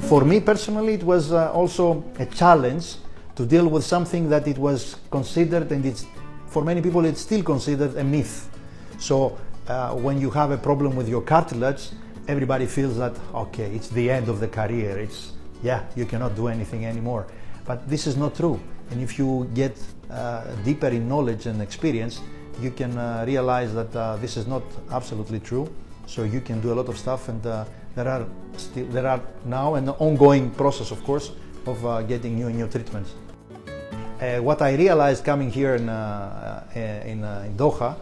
For me personally, it was also a challenge to deal with something that it was considered, and it's, for many people it's still considered a myth. So when you have a problem with your cartilage, everybody feels that, okay, it's the end of the career, it's, yeah, you cannot do anything anymore. But this is not true. And if you get deeper in knowledge and experience, you can realize that this is not absolutely true. So you can do a lot of stuff, and there are now an ongoing process, of course, of getting new treatments. What I realized coming here in Doha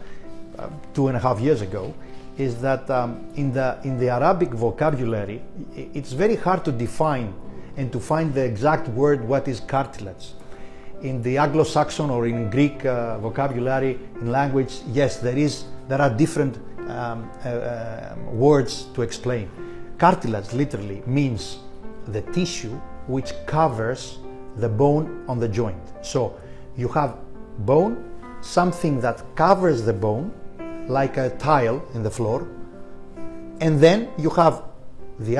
2.5 years ago is that in the Arabic vocabulary, it's very hard to define and to find the exact word what is cartilage. In the Anglo-Saxon or in Greek vocabulary, in language, yes, there are different words to explain. Cartilage literally means the tissue which covers the bone on the joint. So you have bone, something that covers the bone, like a tile in the floor, and then you have the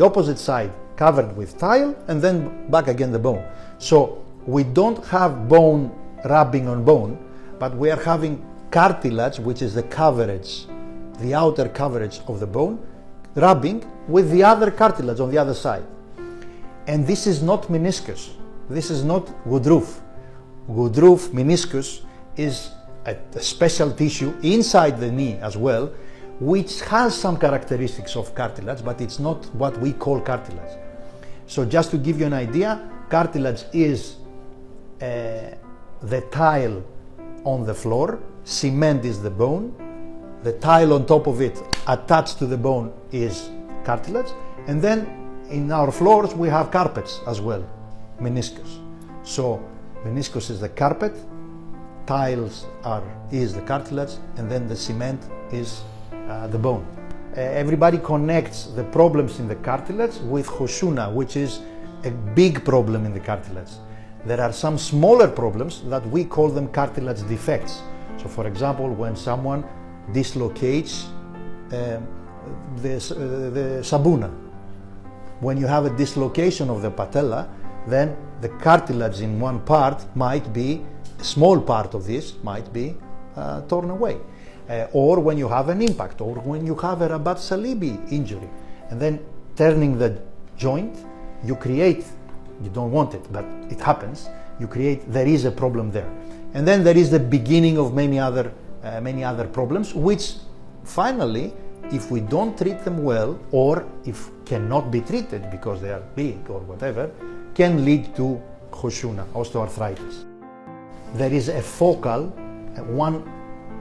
opposite side covered with tile, and then back again the bone. So we don't have bone rubbing on bone, but we are having cartilage, which is the coverage, the outer coverage of the bone, rubbing with the other cartilage on the other side. And this is not meniscus. This is not غضروف. غضروف, meniscus, is a special tissue inside the knee as well, which has some characteristics of cartilage, but it's not what we call cartilage. So just to give you an idea, cartilage is the tile on the floor, cement is the bone, the tile on top of it attached to the bone is cartilage, and then in our floors we have carpets as well, meniscus. So meniscus is the carpet, tiles is the cartilage, and then the cement is the bone. Everybody connects the problems in the cartilage with khushuna, which is a big problem in the cartilage. There are some smaller problems that we call them cartilage defects. So for example, when someone dislocates the sabuna, when you have a dislocation of the patella, then the cartilage in one part might be, a small part of this might be torn away. Or when you have an impact, or when you have a Rabat Salibi injury, and then turning the joint, you create, you don't want it, but it happens, there is a problem there. And then there is the beginning of many other problems, which finally, if we don't treat them well, or if cannot be treated because they are big or whatever, can lead to khushuna, osteoarthritis. There is a focal, one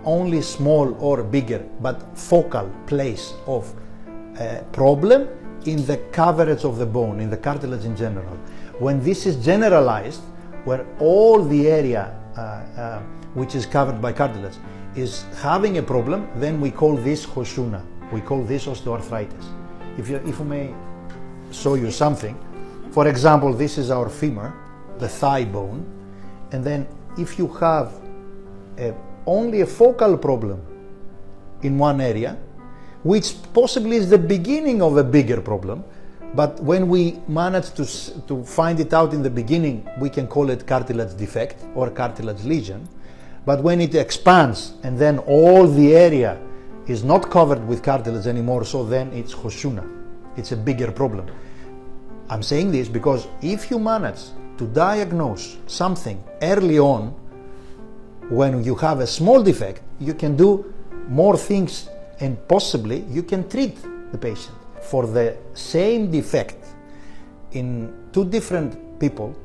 only small or bigger, but focal place of problem in the coverage of the bone, in the cartilage in general. When this is generalized, where all the area which is covered by cartilage is having a problem, then we call this khushuna. We call this osteoarthritis. If I may show you something, for example, this is our femur, the thigh bone, and then if you have only a focal problem in one area, which possibly is the beginning of a bigger problem, but when we manage to find it out in the beginning, we can call it cartilage defect or cartilage lesion. But when it expands and then all the area is not covered with cartilage anymore, so then it's khushuna. It's a bigger problem. I'm saying this because if you manage to diagnose something early on, when you have a small defect, you can do more things and possibly you can treat the patient. For the same defect in two different people,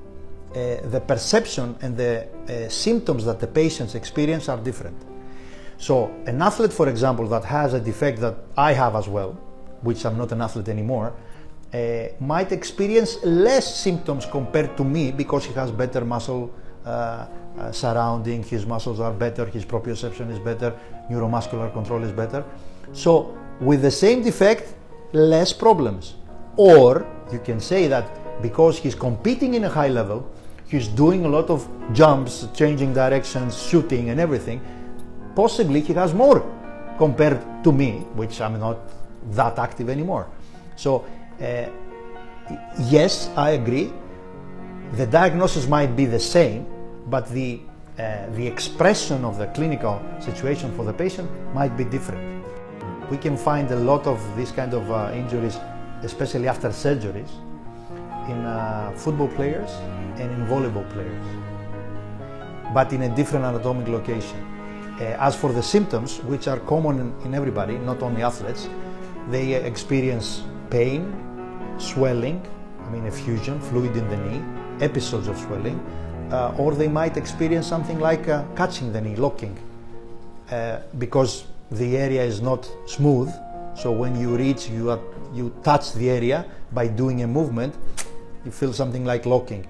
the perception and the symptoms that the patients experience are different. So an athlete, for example, that has a defect that I have as well, which I'm not an athlete anymore, might experience less symptoms compared to me because he has better muscle surrounding, his muscles are better, his proprioception is better, neuromuscular control is better. So with the same defect, less problems. Or you can say that because he's competing in a high level, he's doing a lot of jumps, changing directions, shooting and everything, possibly he has more compared to me, which I'm not that active anymore. So Yes, I agree. The diagnosis might be the same, but the expression of the clinical situation for the patient might be different. We can find a lot of these kind of injuries, especially after surgeries, in football players and in volleyball players, but in a different anatomic location. As for the symptoms, which are common in everybody, not only athletes, they experience pain, swelling, effusion, fluid in the knee, episodes of swelling, or they might experience something like catching the knee, locking, because the area is not smooth. So when you reach, you touch the area by doing a movement, you feel something like locking.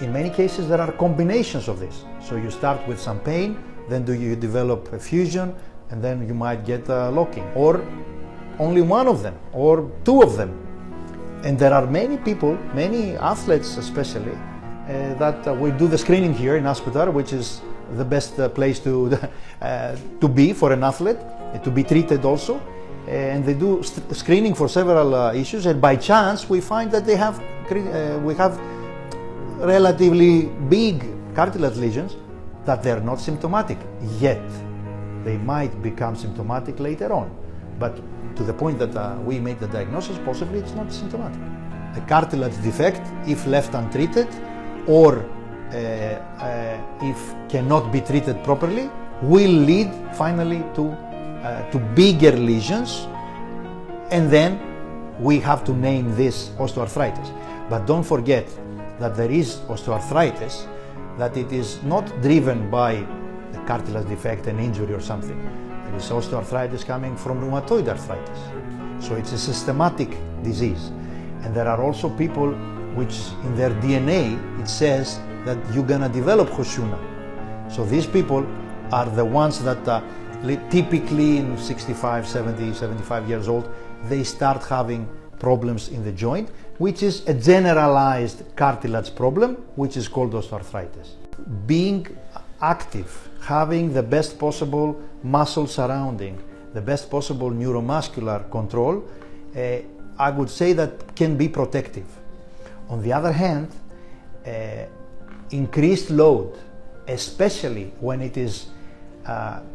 In many cases, there are combinations of this. So you start with some pain, then you develop effusion, and then you might get locking, or only one of them, or two of them. And there are many people, many athletes especially, that we do the screening here in hospital, which is the best place to be for an athlete, to be treated also. And they do screening for several issues, and by chance we find that we have relatively big cartilage lesions that they're not symptomatic yet. They might become symptomatic later on, but to the point that we made the diagnosis, possibly it's not symptomatic. A cartilage defect, if left untreated, or if cannot be treated properly, will lead finally to bigger lesions, and then we have to name this osteoarthritis. But don't forget that there is osteoarthritis, that it is not driven by a cartilage defect, an injury or something. There is osteoarthritis coming from rheumatoid arthritis. So it's a systematic disease. And there are also people which in their DNA it says that you're gonna develop Hoshuna. So these people are the ones that typically in 65, 70, 75 years old, they start having problems in the joint, which is a generalized cartilage problem, which is called osteoarthritis. Being active, having the best possible muscle surrounding, the best possible neuromuscular control, I would say that can be protective. On the other hand, increased load, especially when it is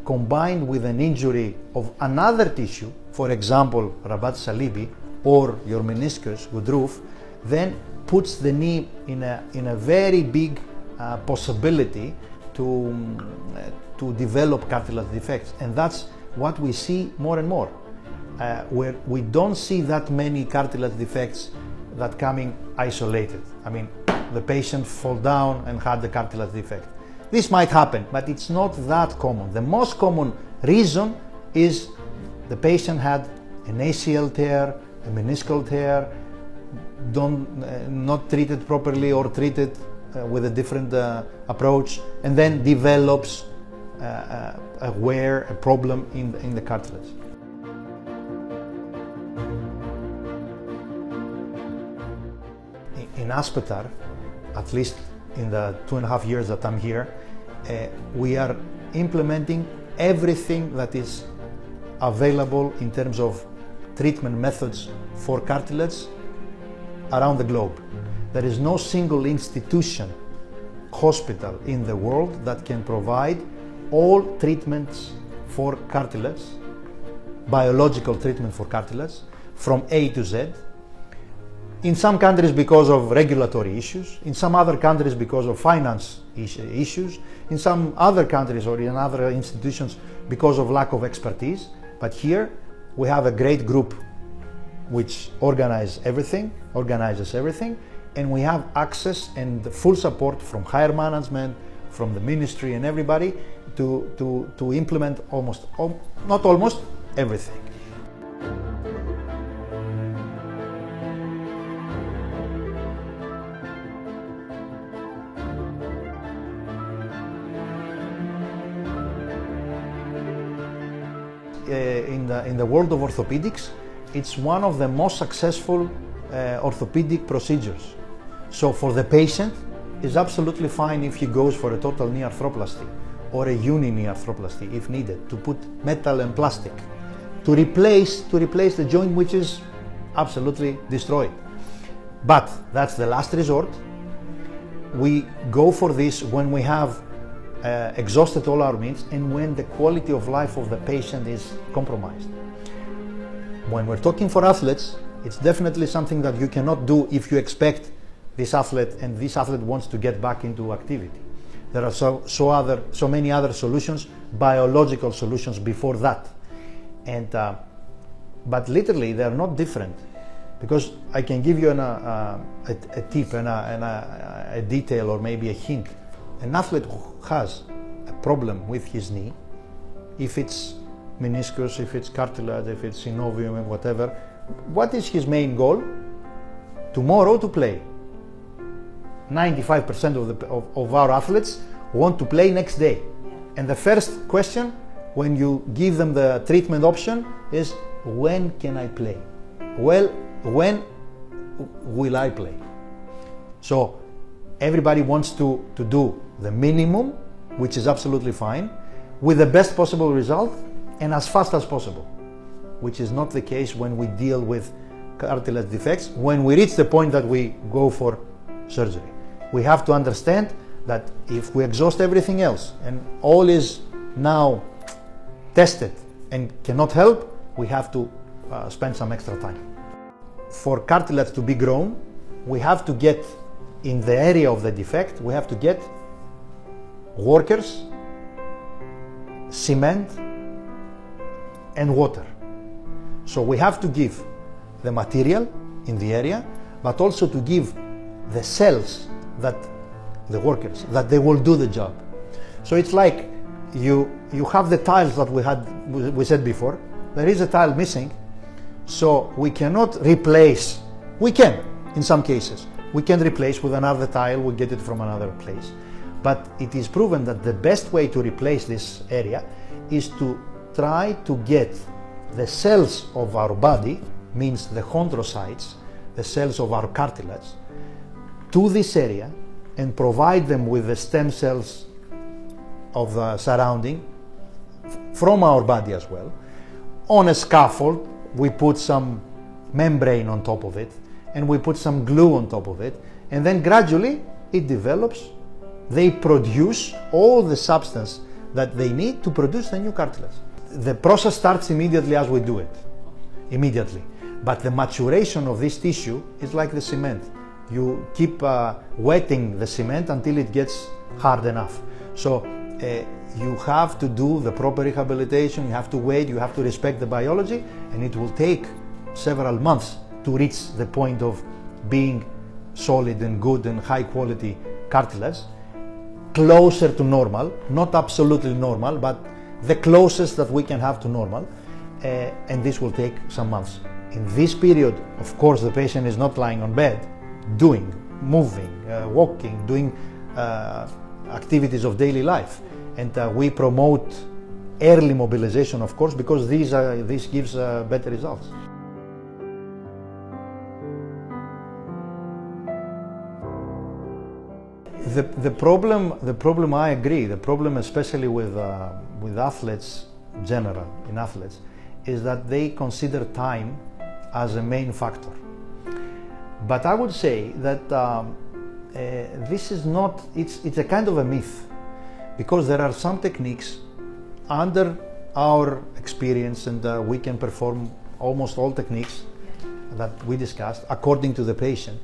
combined with an injury of another tissue, for example, Rabat Salibi, or your meniscus, غضروف, then puts the knee in a very big possibility to develop cartilage defects. And that's what we see more and more, where we don't see that many cartilage defects that coming isolated. The patient fall down and had the cartilage defect. This might happen, but it's not that common. The most common reason is the patient had an ACL tear, a meniscal tear, not treated properly or treated with a different approach, and then develops a wear, a problem in the cartilage. In Aspetar, at least in the 2.5 years that I'm here, we are implementing everything that is available in terms of treatment methods for cartilage around the globe. There is no single institution, hospital in the world that can provide all treatments for cartilage, biological treatment for cartilage, from A to Z. In some countries because of regulatory issues, in some other countries because of finance issues, in some other countries or in other institutions because of lack of expertise. But here we have a great group which organizes everything, and we have access and full support from higher management, from the ministry and everybody to implement not almost, everything. In the world of orthopedics, it's one of the most successful orthopedic procedures. So for the patient, it's absolutely fine if he goes for a total knee arthroplasty or a uni knee arthroplasty if needed, to put metal and plastic to replace the joint which is absolutely destroy it. But that's the last resort. We go for this when we have exhausted all our means and when the quality of life of the patient is compromised. When we're talking for athletes, it's definitely something that you cannot do if you expect this athlete and this athlete wants to get back into activity. There are so many other solutions, biological solutions before that. And but literally they are not different, because I can give you a tip and a detail or maybe a hint. An athlete who has a problem with his knee, if it's meniscus, if it's cartilage, if it's synovium, whatever, what is his main goal? Tomorrow to play. 95% of our athletes want to play next day. And the first question when you give them the treatment option is, when can I play? Well, when will I play? So everybody wants to do the minimum, which is absolutely fine, with the best possible result and as fast as possible, which is not the case when we deal with cartilage defects. When we reach the point that we go for surgery, we have to understand that if we exhaust everything else and all is now tested and cannot help, we have to spend some extra time. For cartilage to be grown, we have to get in the area of the defect, we have to get workers, cement and water. So we have to give the material in the area, but also to give the cells, that the workers, that they will do the job. So it's like you have the tiles that we said before. There is a tile missing, so we cannot replace. We can, in some cases, we can replace with another tile. We get it from another place, but it is proven that the best way to replace this area is to try to get the cells of our body, means the chondrocytes, the cells of our cartilage, to this area and provide them with the stem cells of the surrounding from our body as well. On a scaffold, we put some membrane on top of it and we put some glue on top of it, and then gradually it develops. They produce all the substance that they need to produce the new cartilage. The process starts immediately as we do it, immediately. But the maturation of this tissue is like the cement. You keep wetting the cement until it gets hard enough. So you have to do the proper rehabilitation, you have to wait, you have to respect the biology, and it will take several months to reach the point of being solid and good and high quality cartilage, closer to normal, not absolutely normal, but the closest that we can have to normal, and this will take some months. In this period, of course, the patient is not lying on bed, moving, walking, doing activities of daily life, and we promote early mobilization, of course, because this gives better results. The problem, I agree. The problem, especially with athletes, in athletes, is that they consider time as a main factor. But I would say that this is not. It's a kind of a myth, because there are some techniques under our experience, and we can perform almost all techniques that we discussed according to the patient.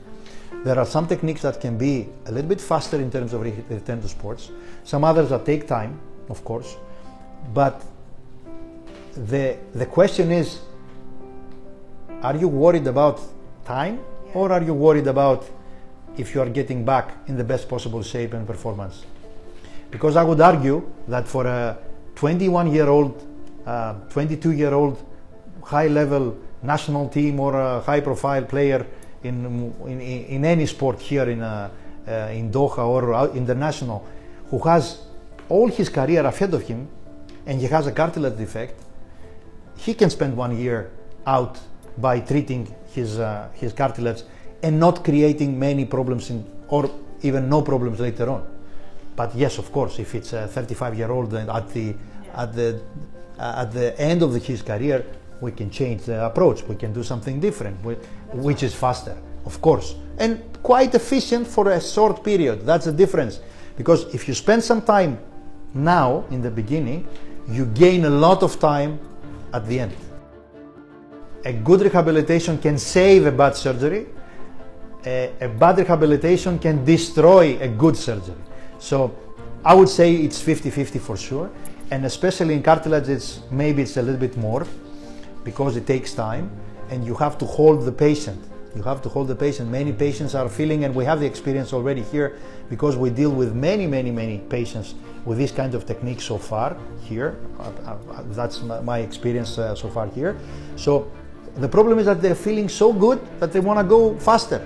There are some techniques that can be a little bit faster in terms of return to sports, some others that take time, of course, but the question is, are you worried about time, or are you worried about if you are getting back in the best possible shape and performance? Because I would argue that for a 21-year-old, 22-year-old high-level national team or a high-profile player in any sport here in Doha or international, who has all his career ahead of him and he has a cartilage defect, he can spend 1 year out by treating his cartilage and not creating many problems or even no problems later on. But yes, of course, if it's a 35-year-old and at the end of his career, we can change the approach, we can do something different, which is faster, of course, and quite efficient for a short period. That's the difference. Because if you spend some time now in the beginning, you gain a lot of time at the end. A good rehabilitation can save a bad surgery. A bad rehabilitation can destroy a good surgery. So I would say it's 50-50 for sure. And especially in cartilage, maybe it's a little bit more because it takes time and you have to hold the patient. You have to hold the patient. Many patients are feeling, and we have the experience already here because we deal with many patients with this kind of technique so far here. That's my experience so far here. So the problem is that they're feeling so good that they want to go faster.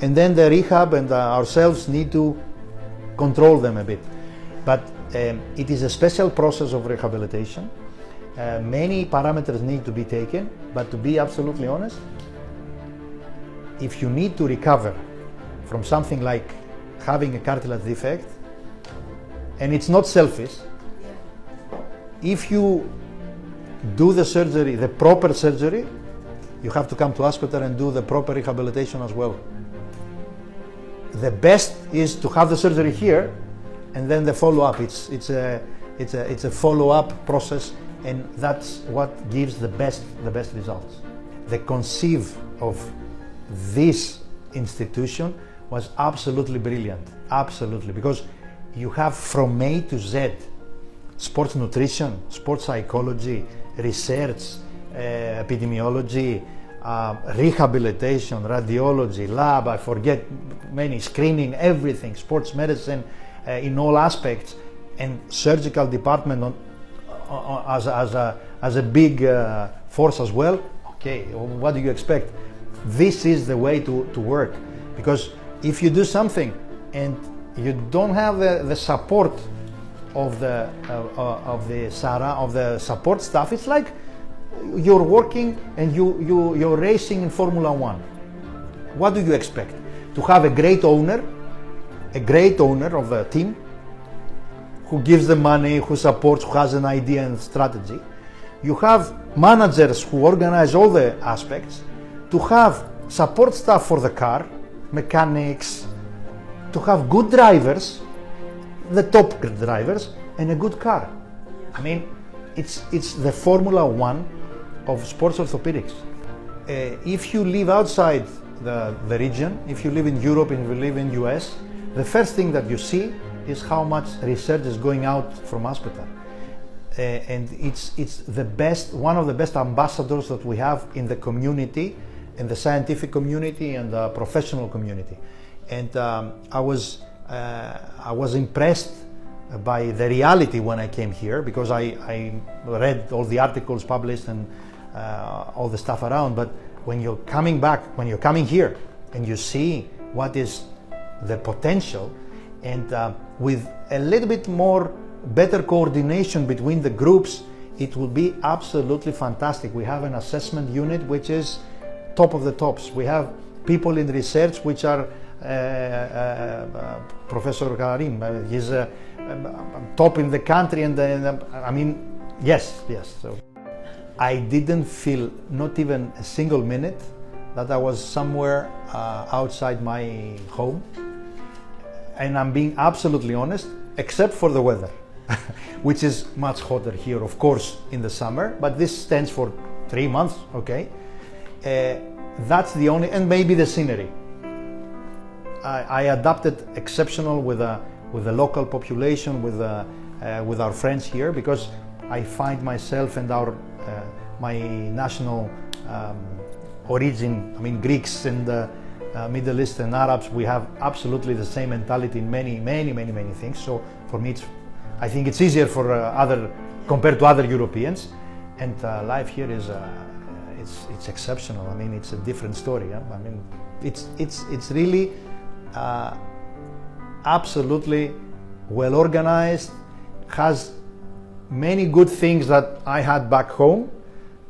And then the rehab and ourselves need to control them a bit. But it is a special process of rehabilitation. Many parameters need to be taken, but to be absolutely honest, if you need to recover from something like having a cartilage defect, and it's not selfish, if you do the surgery, the proper surgery, you have to come to hospital and do the proper rehabilitation as well. The best is to have the surgery here and then the follow-up. It's a follow-up process, and that's what gives the best results. The conceive of this institution was absolutely brilliant, absolutely, because you have from A to Z, sports nutrition, sports psychology, research, epidemiology, rehabilitation, radiology, lab, I forget many, screening, everything, sports medicine in all aspects, and surgical department as a big force as well. Okay, what do you expect? This is the way to work, because if you do something and you don't have the support of the support staff, it's like you're working and you're racing in Formula 1. What do you expect? To have a great owner of the team who gives the money, who supports, who has an idea and strategy. You have managers who organize all the aspects, to have support staff for the car, mechanics, to have good drivers, the top drivers, and a good car. I mean, it's the Formula 1 of sports orthopedics. If you live outside the region, if you live in Europe and if you live in US, the first thing that you see is how much research is going out from hospital. And it's the best, one of the best ambassadors that we have in the community, in the scientific community and the professional community. And I was impressed by the reality when I came here, because I read all the articles published and all the stuff around. But when you're coming back, when you're coming here and you see what is the potential, and with a little bit more better coordination between the groups, it will be absolutely fantastic. We have an assessment unit which is top of the tops. We have people in research which are Professor Karim, he's top in the country, and I mean, yes. So I didn't feel not even a single minute that I was somewhere outside my home, and I'm being absolutely honest, except for the weather, which is much hotter here, of course, in the summer, but this stands for 3 months, okay? That's the only, and maybe the scenery. I adapted exceptional with the local population, with our friends here, because I find myself and my national origin, I mean Greeks and Middle Eastern Arabs, we have absolutely the same mentality in many things. So for me, I think it's easier for compared to other Europeans, and life here is it's exceptional. I mean, it's a different story. Yeah? I mean, it's really absolutely well organized, has many good things that I had back home,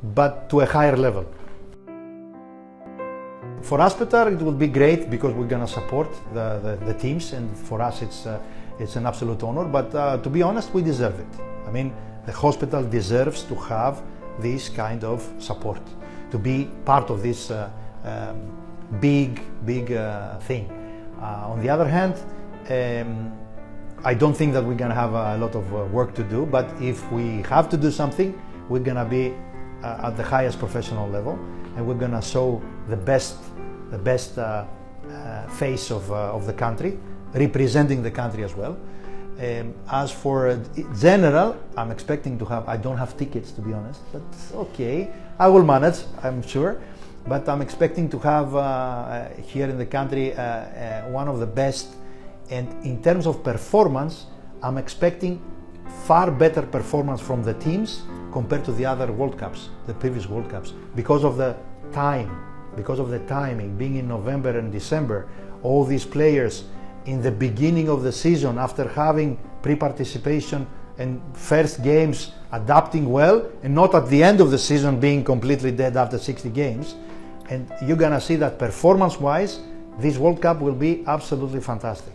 but to a higher level. For hospital, it will be great because we're going to support the teams, and for us it's an absolute honor, but to be honest, we deserve it. I mean, the hospital deserves to have this kind of support, to be part of this big thing. On the other hand, I don't think that we're going to have a lot of work to do, but if we have to do something, we're going to be at the highest professional level, and we're going to show the best face of the country, representing the country as well. As for general, I'm expecting to have, I don't have tickets to be honest, but okay, I will manage, I'm sure. But I'm expecting to have here in the country one of the best, and in terms of performance, I'm expecting far better performance from the teams compared to the other World Cups, the previous World Cups, because of the time, because of the timing, being in November and December, all these players in the beginning of the season, after having pre-participation and first games adapting well, and not at the end of the season being completely dead after 60 games. And you're gonna see that performance-wise, this World Cup will be absolutely fantastic.